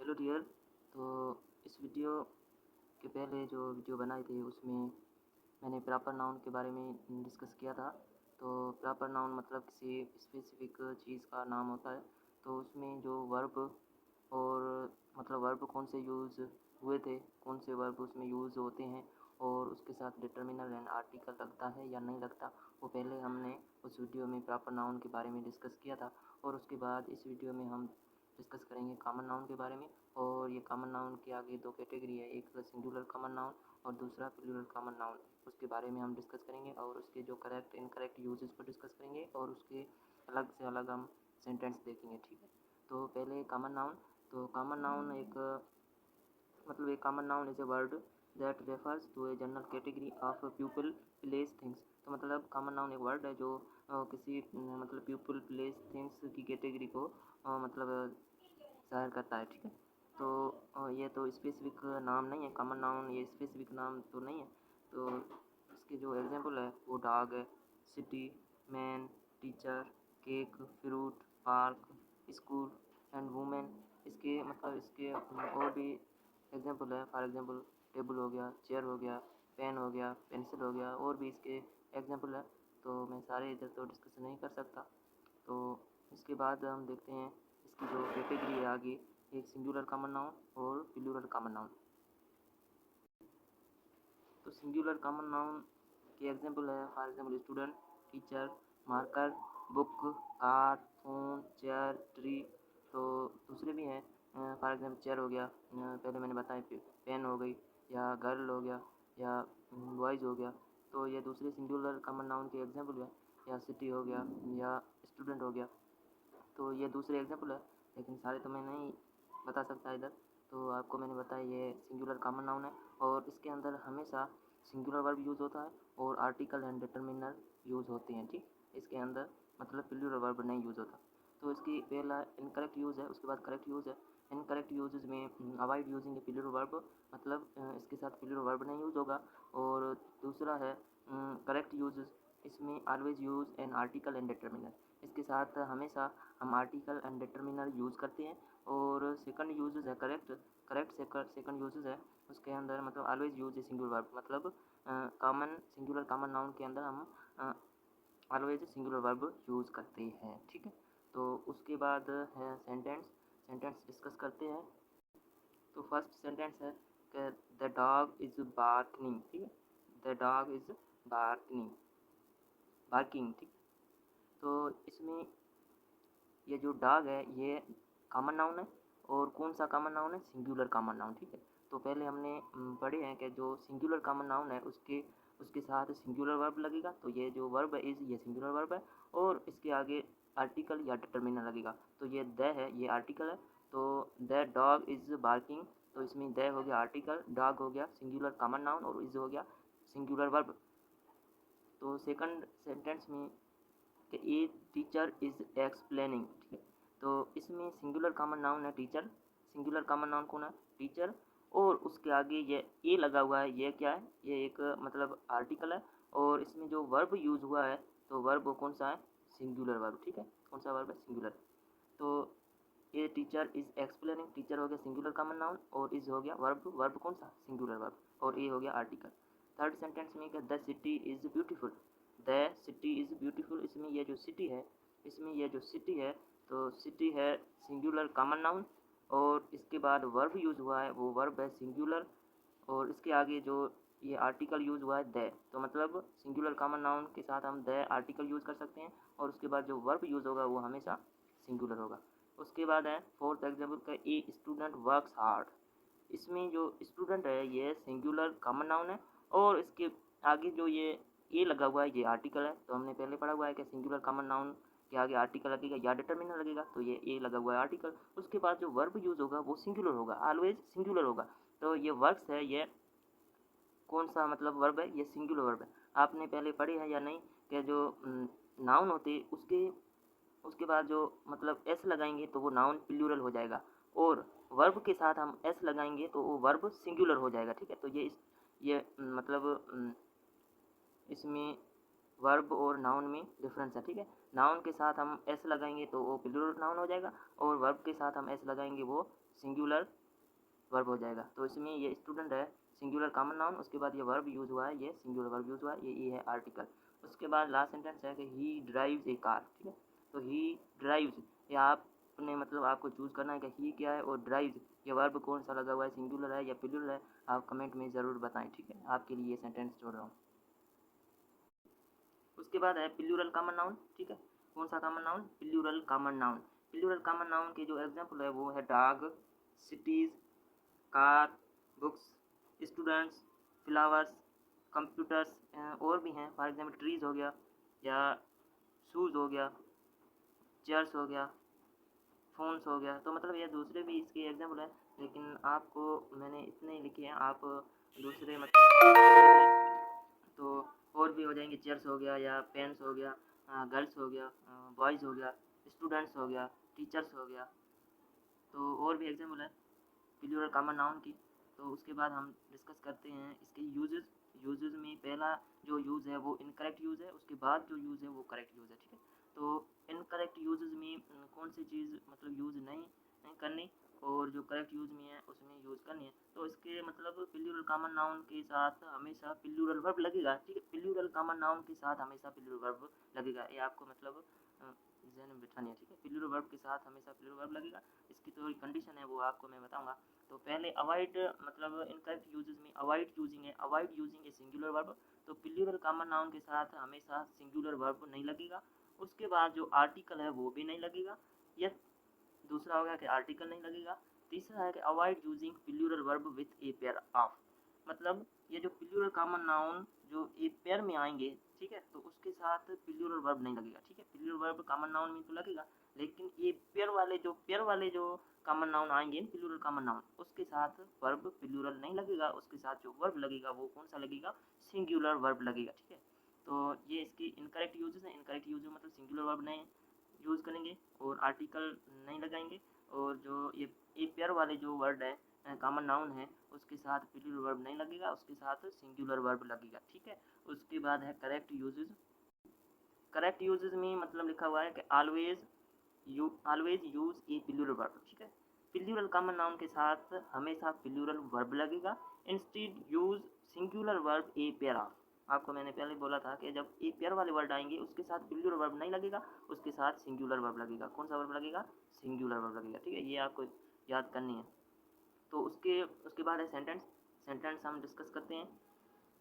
Hello dear. तो इस video के पहले जो वीडियो बनाई थी उसमें मैंने प्रॉपर नाउन के बारे में डिस्कस किया था। तो प्रॉपर नाउन मतलब किसी स्पेसिफिक चीज़ का नाम होता है। तो उसमें जो वर्ब और मतलब वर्ब कौन से यूज़ हुए थे, कौन से वर्ब उसमें यूज़ होते हैं और उसके साथ डिटर्मिनर एंड आर्टिकल लगता है या नहीं लगता, वो पहले हमने उस वीडियो में प्रॉपर नाउन के बारे में डिस्कस किया था। और उसके बाद इस वीडियो में हम डिस्कस करेंगे कॉमन नाउन के बारे में। और ये कॉमन नाउन के आगे दो कैटेगरी है, एक सिंगुलर कॉमन नाउन और दूसरा प्लूरल कॉमन नाउन। उसके बारे में हम डिस्कस करेंगे और उसके जो करेक्ट इनकरेक्ट यूजेस को डिस्कस करेंगे और उसके अलग से अलग हम सेंटेंस देखेंगे, ठीक है। तो पहले कॉमन नाउन। तो कॉमन नाउन एक एक common noun is a word that refers to a general category of people place things. तो मतलब कॉमन नाउन एक वर्ड है जो किसी पीपल प्लेस थिंग्स की कैटेगरी को ज़ाहिर करता है, ठीक है। तो ये तो स्पेसिफिक नाम नहीं है, कॉमन नाउन ये स्पेसिफिक नाम तो नहीं है। तो इसके जो एग्जांपल है वो डॉग है, city, man, teacher, cake, fruit, park, school and women. इसके और भी एग्जांपल है। फॉर एग्जांपल टेबल हो गया, चेयर हो गया, पेन हो गया, पेंसिल हो गया, और भी इसके एग्जांपल है। तो मैं सारे इधर तो डिस्कस नहीं कर सकता। तो इसके बाद हम देखते हैं इसकी जो कैटेगरी है आगे, एक सिंगुलर कॉमन नाउन और प्लूरल कॉमन नाउन। तो सिंगुलर कॉमन नाउन के एग्जांपल है, for example student, teacher, marker, book, car, phone, chair, tree. तो दूसरे भी हैं, फॉर एग्जांपल चेयर हो गया, पहले मैंने बताया, पेन हो गई, या गर्ल हो गया, या बॉयज़ हो गया। तो ये दूसरे सिंगुलर कॉमन नाउन के एग्जांपल है। या सिटी हो गया, या स्टूडेंट हो गया। तो ये दूसरे एग्जांपल है, लेकिन सारे तो मैं नहीं बता सकता इधर। तो आपको मैंने बताया ये सिंगुलर कॉमन नाउन है और इसके अंदर हमेशा सिंगुलर वर्ब यूज़ होता है और आर्टिकल एंड डिटर्मिनर यूज़ होते हैं, ठीक। इसके अंदर प्लूरल वर्ब नहीं यूज़ होता। तो इसकी पहला इनकरेक्ट यूज़ है, उसके बाद करेक्ट यूज़ है। इनकरेक्ट यूजेज में avoid using a plural verb, इसके साथ प्लूरल वर्ब नहीं यूज़ होगा। और दूसरा है करेक्ट यूजेज, इसमें always use an article and determiner, इसके साथ हमेशा हम आर्टिकल एंड डिटर्मिनर यूज़ करते हैं। और सेकंड यूजेस है करेक्ट। सेकंड यूजेस है, उसके अंदर always use a singular verb, common singular common noun के अंदर हम ऑलवेज सिंगुलर वर्ब यूज़ करते हैं, ठीक है। तो उसके बाद है सेंटेंस। सेंटेंस डिस्कस करते हैं। तो फर्स्ट सेंटेंस है कि द डॉग इज बार्किंग, ठीक है। The dog is barking, barking, ठीक। तो इसमें ये जो डॉग है ये कॉमन नाउन है। और कौन सा कॉमन नाउन है? सिंगुलर कॉमन नाउन, ठीक है। तो पहले हमने पढ़े हैं कि जो सिंगुलर कॉमन नाउन है उसके उसके साथ सिंगुलर वर्ब लगेगा। तो ये जो वर्ब है इज़, ये सिंगुलर वर्ब है और इसके आगे आर्टिकल या डिटर्मिनर लगेगा। तो ये द है, ये आर्टिकल है। तो द डॉग इज़ बार्किंग, तो इसमें द हो गया आर्टिकल, डॉग हो गया सिंगुलर कॉमन नाउन और इज़ हो गया सिंगुलर वर्ब। तो सेकंड सेंटेंस में कि ए टीचर इज़ एक्सप्लेनिंग, ठीक है। तो इसमें सिंगुलर कॉमन नाउन है टीचर, सिंगुलर कॉमन नाउन कौन है? टीचर। और उसके आगे ये ए लगा हुआ है, ये क्या है? ये एक आर्टिकल है। और इसमें जो वर्ब यूज़ हुआ है, तो वर्ब कौन सा है? सिंगुलर वर्ब, ठीक है। कौन सा वर्ब है? सिंगुलर। तो ये टीचर इज़ एक्सप्लेनिंग, टीचर हो गया सिंगुलर कॉमन नाउन और इज़ हो गया वर्ब, वर्ब कौन सा? सिंगुलर वर्ब, और ए हो गया आर्टिकल। थर्ड सेंटेंस में क्या? The city is beautiful, the city is beautiful. इसमें ये जो सिटी है, इसमें ये जो सिटी है, तो सिटी है सिंगुलर कॉमन नाउन और इसके बाद वर्ब यूज़ हुआ है, वो वर्ब है सिंगुलर। और इसके आगे जो ये आर्टिकल यूज़ हुआ है द, तो सिंगुलर कॉमन नाउन के साथ हम द आर्टिकल यूज़ कर सकते हैं और उसके बाद जो वर्ब यूज़ होगा वो हमेशा सिंगुलर होगा। उसके बाद है फोर्थ एग्जाम्पल का, ए स्टूडेंट वर्क्स हार्ड। इसमें जो स्टूडेंट है ये सिंगुलर कॉमन नाउन है और इसके आगे जो ये ए लगा हुआ है ये आर्टिकल है। तो हमने पहले पढ़ा हुआ है कि सिंगुलर कॉमन नाउन के आगे आर्टिकल लगेगा या डिटर्मिनर लगेगा, तो ये ए लगा हुआ है आर्टिकल। उसके बाद जो वर्ब यूज़ होगा वो सिंगुलर होगा, ऑलवेज सिंगुलर होगा। तो ये वर्क्स है, ये कौन सा वर्ब है? ये सिंगुलर वर्ब है। आपने पहले पढ़े हैं या नहीं कि जो नाउन होते हैं उसके बाद जो एस लगाएंगे तो वो नाउन प्लूरल हो जाएगा और वर्ब के साथ हम एस लगाएंगे तो वो वर्ब सिंगुलर हो जाएगा, ठीक है। तो ये इसमें वर्ब और नाउन में डिफरेंस है, ठीक है। नाउन के साथ हम एस लगाएंगे तो वो प्लूरल नाउन हो जाएगा, और वर्ब के साथ हम एस लगाएंगे वो सिंगुलर वर्ब हो जाएगा। तो इसमें ये स्टूडेंट है सिंगुलर कॉमन नाउन, उसके बाद ये वर्ब यूज़ हुआ है, ये सिंगुलर वर्ब यूज़ हुआ है, ये है आर्टिकल। उसके बाद लास्ट सेंटेंस है कि ही ड्राइव्स ए कार, ठीक है। तो ही ड्राइव्स, ये आपने मतलब आपको चूज़ करना है कि ही क्या है और ड्राइव्स ये वर्ब कौन सा लगा हुआ है, सिंगुलर है या प्लूरल है, आप कमेंट में ज़रूर बताएं, ठीक है। आपके लिए ये सेंटेंस छोड़ रहा हूँ। उसके बाद है प्लूरल कॉमन नाउन, ठीक है। कौन सा common noun, plural common noun. Plural common noun के जो एग्जाम्पल है वो है dog, cities, car, books, students, flowers, computers, और भी हैं। फॉर एग्जांपल ट्रीज़ हो गया, या शूज़ हो गया, चेयर्स हो गया, फ़ोन्स हो गया। तो मतलब ये दूसरे भी इसके एग्जांपल हैं, लेकिन आपको मैंने इतने ही लिखे हैं, आप दूसरे मतलब तो और भी हो जाएंगे। चेयर्स हो गया, या पेन्स हो गया, गर्ल्स हो गया, बॉयज़ हो गया, स्टूडेंट्स हो गया, टीचर्स हो गया। तो और भी एग्जांपल है प्लूरल कॉमन नाउन की। तो उसके बाद हम डिस्कस करते हैं इसके यूजेस। यूजेस में पहला जो यूज़ है वो इनकरेक्ट यूज़ है, उसके बाद जो यूज़ है वो करेक्ट यूज़ है, ठीक है। तो इनकरेक्ट यूजेस में कौन सी चीज़ मतलब यूज़ नहीं करनी, और जो करेक्ट यूज़ में है उसमें यूज़ करनी है। तो इसके मतलब प्लूरल कॉमन नाउन के साथ हमेशा प्लूरल वर्ब लगेगा, ठीक है। प्लूरल कॉमन नाउन के साथ हमेशा प्लूरल वर्ब लगेगा, ये आपको मतलब ज़हन में बिठानी है, ठीक है। प्लूरल वर्ब के साथ हमेशा प्लूरल वर्ब लगेगा। इसकी थोड़ी कंडीशन है वो आपको मैं बताऊंगा। तो पहले अवॉइड मतलब इनकरेक्ट यूजेस में अवॉइड यूजिंग है, avoid using a singular verb. तो प्लूरल कॉमन नाउन के साथ हमेशा सिंगुलर वर्ब नहीं लगेगा। उसके बाद जो आर्टिकल है वो भी नहीं लगेगा, या दूसरा हो गया कि आर्टिकल नहीं लगेगा। तीसरा है कि avoid using plural verb with a pair of, मतलब ये जो प्लूरल कॉमन नाउन जो ए पेयर में आएंगे, ठीक है, तो उसके साथ प्लूरल वर्ब नहीं लगेगा, ठीक है। प्लूरल वर्ब कॉमन नाउन में तो लगेगा, लेकिन ये पेयर वाले जो कॉमन नाउन आएंगे प्लूरल कॉमन नाउन, उसके साथ वर्ब प्लूरल नहीं लगेगा, उसके साथ जो वर्ब लगेगा वो कौन सा लगेगा, सिंगुलर वर्ब लगेगा, ठीक है। तो ये इसकी इनकरेक्ट यूजेस हैं। इनकरेक्ट यूज मतलब सिंगुलर वर्ब नहीं यूज़ करेंगे और आर्टिकल नहीं लगाएंगे, और जो ये पेयर वाले जो वर्ड है कॉमन नाउन है उसके साथ प्लूरल वर्ब नहीं लगेगा, उसके साथ सिंगुलर वर्ब लगेगा, ठीक है। उसके बाद है करेक्ट यूजेस। करेक्ट यूजेस में मतलब लिखा हुआ है कि ऑलवेज यूज ए प्लूरल वर्ब, ठीक है। प्लूरल कॉमन नाउन के साथ हमेशा प्लूरल वर्ब लगेगा। Instead use singular verb A pair of. आपको मैंने पहले बोला था कि जब ए पेयर वाले वर्ड आएंगे उसके साथ प्लूरल वर्ब नहीं लगेगा, उसके साथ सिंगुलर वर्ब लगेगा। कौन सा वर्ब लगेगा, सिंगुलर वर्ब लगेगा, ठीक है। ये आपको याद करनी है। तो उसके उसके बाद है सेंटेंस। सेंटेंस हम डिस्कस करते हैं।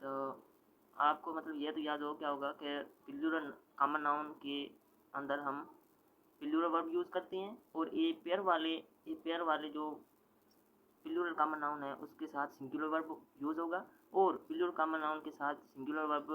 तो आपको मतलब ये तो याद हो क्या होगा कि प्लूरल कॉमन नाउन के अंदर हम प्लूरल वर्ब यूज़ करते हैं, और ए पेयर वाले जो प्लूरल कॉमन नाउन है उसके साथ सिंगुलर वर्ब यूज़ होगा, और प्लूरल कॉमन नाउन के साथ सिंगुलर वर्ब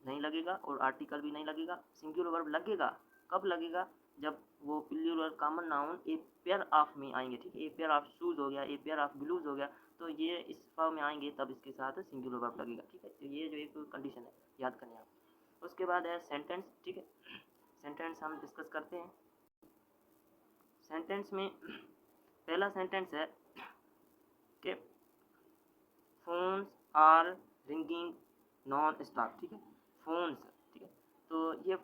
नहीं लगेगा और आर्टिकल भी नहीं लगेगा। सिंगुलर वर्ब लगेगा कब लगेगा, जब वो plural common noun a pair of में आएंगे, ठीक है। ए पेयर ऑफ शूज़ हो गया, ए पेयर ऑफ ग्लूज हो गया, तो ये इस फॉर्म में आएंगे तब इसके साथ सिंगुलर वर्ब लगेगा, ठीक है। तो ये जो एक कंडीशन है याद करनी है आप। उसके बाद है सेंटेंस, ठीक है। सेंटेंस हम डिस्कस करते हैं। सेंटेंस में पहला सेंटेंस है कि phones are ringing non stop, ठीक है। फोन्स, ठीक है। तो ये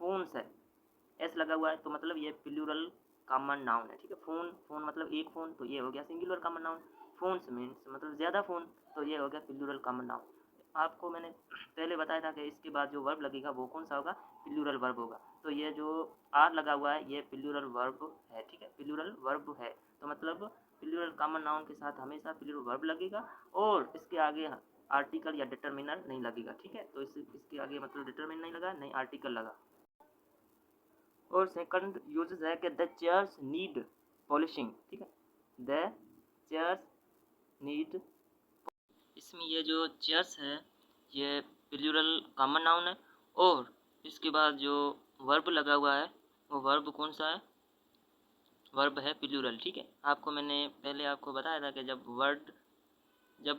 फोन्स है, एस लगा हुआ है, तो मतलब ये प्लूरल कॉमन नाउन है, ठीक है। फोन फोन मतलब एक फ़ोन, तो ये हो गया singular common noun. Phones means मतलब ज़्यादा फ़ोन, तो ये हो गया प्लूरल कॉमन नाउन। आपको मैंने पहले बताया था कि इसके बाद जो वर्ब लगेगा वो कौन सा होगा, प्लूरल वर्ब होगा। तो ये जो आर लगा हुआ है ये प्लूरल वर्ब है, ठीक है, प्लूरल वर्ब है। तो मतलब प्लूरल कॉमन नाउन के साथ हमेशा प्लूरल वर्ब लगेगा, और इसके आगे आर्टिकल या डिटरमिनर नहीं लगेगा, ठीक है। तो इसके आगे मतलब डिटरमिनर नहीं लगा, नहीं आर्टिकल लगा। और सेकंड यूजेस है कि द चेयर्स नीड पॉलिशिंग, ठीक है। द चेयर्स नीड, इसमें ये जो चेयर्स है ये प्लूरल कॉमन नाउन है, और इसके बाद जो वर्ब लगा हुआ है वो वर्ब कौन सा है, वर्ब है प्लूरल, ठीक है। आपको मैंने पहले आपको बताया था कि जब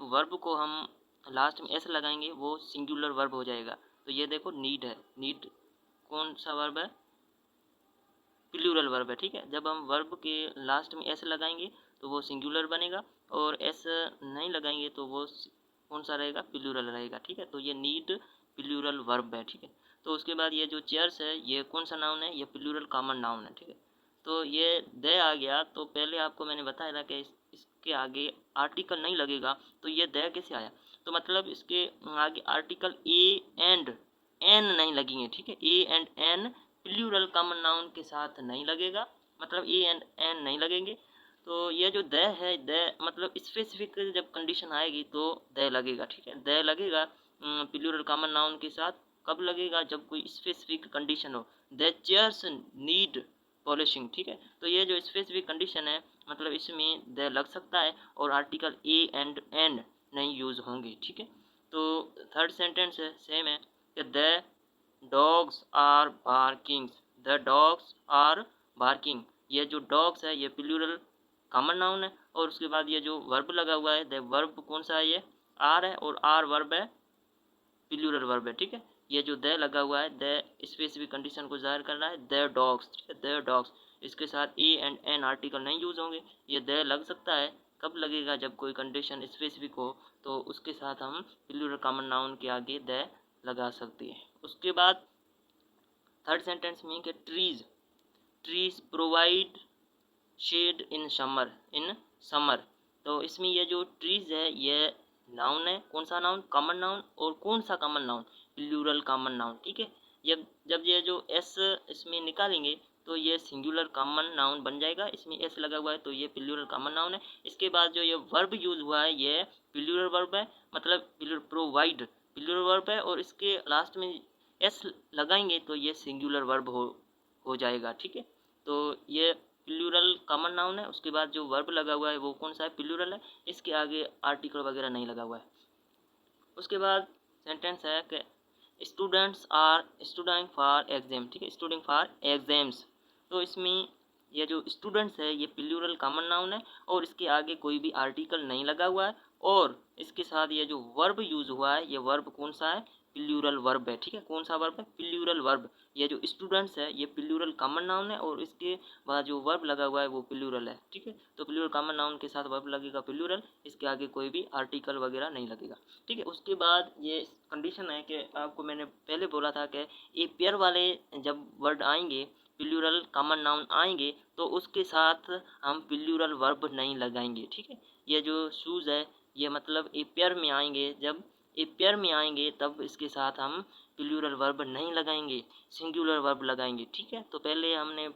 वर्ब को हम लास्ट में एस लगाएंगे वो सिंगुलर वर्ब हो जाएगा। तो ये देखो नीड है, नीड कौन सा वर्ब है, प्लूरल वर्ब है, ठीक है। जब हम वर्ब के लास्ट में एस लगाएंगे तो वो सिंगुलर बनेगा, और एस नहीं लगाएंगे तो वो कौन सा रहेगा, प्लूरल रहेगा, ठीक है। तो ये नीड प्लूरल वर्ब है, ठीक है। तो उसके बाद ये जो चेयर्स है ये कौन सा नाउन है, ये प्लूरल कॉमन नाउन है, ठीक है। तो ये दे आ गया, तो पहले आपको मैंने बताया था कि इसके आगे आर्टिकल नहीं लगेगा, तो ये दे कैसे आया, तो मतलब इसके आगे आर्टिकल ए एंड एन नहीं लगेंगे, ठीक है। A and an plural common noun के साथ नहीं लगेगा, मतलब ए एंड एन नहीं लगेंगे। तो ये जो द है, द मतलब स्पेसिफिक जब कंडीशन आएगी तो द लगेगा, ठीक है। द लगेगा प्लूरल कॉमन नाउन के साथ, कब लगेगा, जब कोई स्पेसिफिक कंडीशन हो। द चेयर्स नीड पॉलिशिंग, ठीक है। तो ये जो स्पेसिफिक कंडीशन है, मतलब इसमें द लग सकता है और आर्टिकल ए एंड एन नहीं यूज होंगे, ठीक है। तो थर्ड सेंटेंस है सेम है कि the dogs are barkings, the dogs are barking. ये जो डॉग्स है ये प्लूरल कॉमन नाउन है, और उसके बाद ये जो वर्ब लगा हुआ है, द वर्ब कौन सा है, ये आर है, और आर वर्ब है, प्लूरल वर्ब है, ठीक है। ये जो द लगा हुआ है, द स्पेसिफिक कंडीशन को जाहिर कर रहा है, द डॉग्स, ठीक है, द डॉग्स। इसके साथ ए एंड एन आर्टिकल नहीं यूज होंगे, ये द लग सकता है, कब लगेगा, जब कोई कंडीशन स्पेसिफिक हो, तो उसके साथ हम प्लूरल कॉमन नाउन के आगे द लगा सकते हैं। उसके बाद थर्ड सेंटेंस में कि trees, trees provide shade in summer. तो इसमें ये जो ट्रीज है ये नाउन है, कौन सा नाउन, कॉमन नाउन, और कौन सा common noun, plural common noun, ठीक है। जब जब ये जो एस इसमें निकालेंगे तो ये सिंगुलर कॉमन नाउन बन जाएगा, इसमें एस लगा हुआ है तो ये प्लूरल कॉमन नाउन है। इसके बाद जो ये वर्ब यूज हुआ है ये प्लूरल वर्ब है, मतलब प्लूरल प्रोवाइड प्लूरल वर्ब है, और इसके लास्ट में एस लगाएंगे तो ये सिंगुलर वर्ब हो जाएगा, ठीक है। तो ये प्लूरल कॉमन नाउन है। उसके बाद जो वर्ब लगा हुआ है वो कौन सा है, प्लूरल है, इसके आगे आर्टिकल वगैरह नहीं लगा हुआ है। उसके बाद सेंटेंस है कि students are studding for exam, ठीक है, स्टूडिंग फॉर एग्जाम्स। तो इसमें ये जो स्टूडेंट्स है ये प्लूरल कॉमन नाउन है, और इसके आगे कोई भी आर्टिकल नहीं लगा हुआ है, और इसके साथ ये जो वर्ब यूज हुआ है ये वर्ब कौन सा है, प्लूरल वर्ब है, ठीक है। कौन सा वर्ब है, प्लूरल वर्ब। ये जो स्टूडेंट्स है ये प्लूरल कॉमन नाउन है, और इसके बाद जो वर्ब लगा हुआ है वो प्लूरल है, ठीक है। तो प्लूरल कॉमन नाउन के साथ वर्ब लगेगा प्लूरल, इसके आगे कोई भी आर्टिकल वगैरह नहीं लगेगा, ठीक है। उसके बाद ये कंडीशन है कि आपको मैंने पहले बोला था कि ये पेयर वाले जब वर्ड आएंगे, प्लूरल कॉमन नाउन आएंगे, तो उसके साथ हम प्लूरल वर्ब नहीं लगाएंगे, ठीक है। ये जो शूज़ है ये मतलब ए पेयर में आएंगे, जब ए पेयर में आएंगे तब इसके साथ हम प्लूरल वर्ब नहीं लगाएंगे, सिंगुलर वर्ब लगाएंगे, ठीक है। तो पहले हमने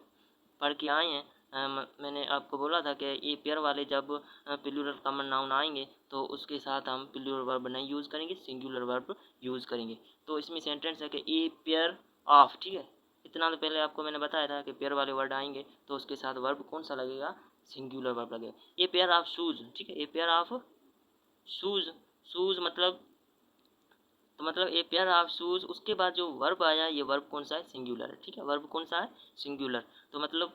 पढ़ के आए हैं, मैंने आपको बोला था कि ए पेयर वाले जब प्लूरल कॉमन नाउन आएंगे तो उसके साथ हम प्लूरल वर्ब नहीं यूज़ करेंगे, सिंगुलर वर्ब यूज़ करेंगे। तो इसमें सेंटेंस है कि ए पेयर ऑफ, ठीक है। इतना तो पहले आपको मैंने बताया था कि पेयर वाले वर्ड आएंगे तो उसके साथ वर्ब कौन सा लगेगा, सिंगुलर वर्ब लगेगा। ए पेयर ऑफ शूज़, ठीक है, ए पेयर ऑफ शूज़, शूज़ मतलब, तो मतलब ए पेयर ऑफ शूज़, उसके बाद जो वर्ब आया ये वर्ब कौन सा है, सिंगुलर है, ठीक है, वर्ब कौन सा है, सिंगुलर। तो मतलब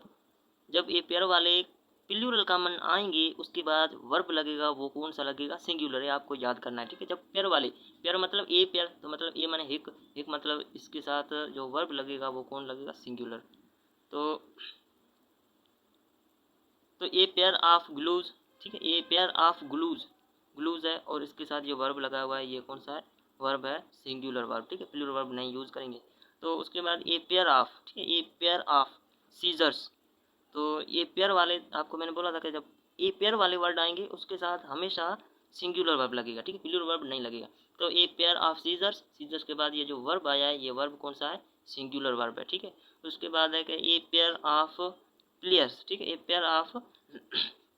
जब ए पेयर वाले प्लूरल कॉमन आएंगे उसके बाद वर्ब लगेगा, वो कौन सा लगेगा, सिंगुलर है, आपको याद करना है, ठीक है। जब पेयर वाले, पेयर मतलब ए पेयर, तो मतलब ए माने एक, एक मतलब इसके साथ जो वर्ब लगेगा वो कौन लगेगा, सिंगुलर। तो तो ए पेयर ऑफ ग्लूज, ठीक है, ए पेयर ऑफ ग्लूज, ग्लूज है, और इसके साथ ये वर्ब लगा हुआ है ये कौन सा है, वर्ब है, सिंगुलर वर्ब, ठीक है, प्लूरल वर्ब नहीं यूज़ करेंगे। तो उसके बाद ए पेयर ऑफ, ठीक है, ए पेयर ऑफ सीजर्स। तो ये पेयर वाले आपको मैंने बोला था कि जब ए पेयर वाले वर्ड आएंगे उसके साथ हमेशा सिंगुलर वर्ब लगेगा, ठीक है, प्लूरल वर्ब नहीं लगेगा। तो a pair of scissors, scissors के बाद ये जो वर्ब आया है ये वर्ब कौन सा है, सिंगुलर वर्ब है, ठीक है। उसके बाद है कि ए पेयर ऑफ प्लेयर्स, ठीक है, ए पेयर ऑफ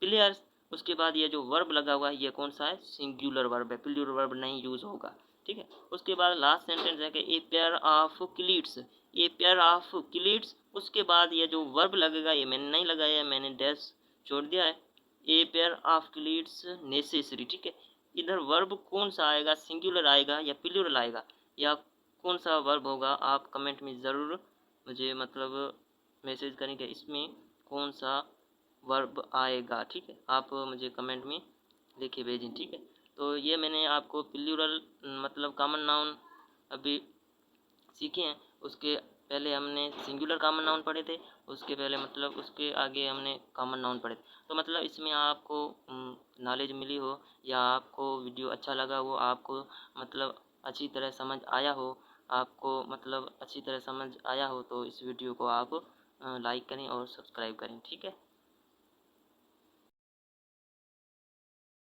प्लेयर्स। उसके बाद ये जो वर्ब लगा हुआ है ये कौन सा है, सिंगुलर वर्ब है, प्लूरल वर्ब नहीं यूज होगा, ठीक है। उसके बाद लास्ट सेंटेंस है कि a pair of cleats, a pair of cleats. उसके बाद ये जो वर्ब लगेगा ये मैंने नहीं लगाया है, मैंने डैश छोड़ दिया है, ए पेयर ऑफ क्लीट्स नेसेसरी, ठीक है। इधर वर्ब कौन सा आएगा, सिंगुलर आएगा या प्लूरल आएगा, या कौन सा वर्ब होगा, आप कमेंट में ज़रूर मुझे मतलब मैसेज करें कि इसमें कौन सा वर्ब आएगा, ठीक है, आप मुझे कमेंट में लिखे भेजें, ठीक है। तो ये मैंने आपको प्लूरल मतलब कॉमन नाउन अभी सीखे हैं। उसके पहले हमने सिंगुलर कॉमन नाउन पढ़े थे, उसके पहले मतलब उसके आगे हमने कॉमन नाउन पढ़े थे। तो मतलब इसमें आपको नॉलेज मिली हो या आपको वीडियो अच्छा लगा हो, आपको मतलब अच्छी तरह समझ आया हो, आपको मतलब अच्छी तरह समझ आया हो तो इस वीडियो को आप लाइक करें और सब्सक्राइब करें। ठीक है।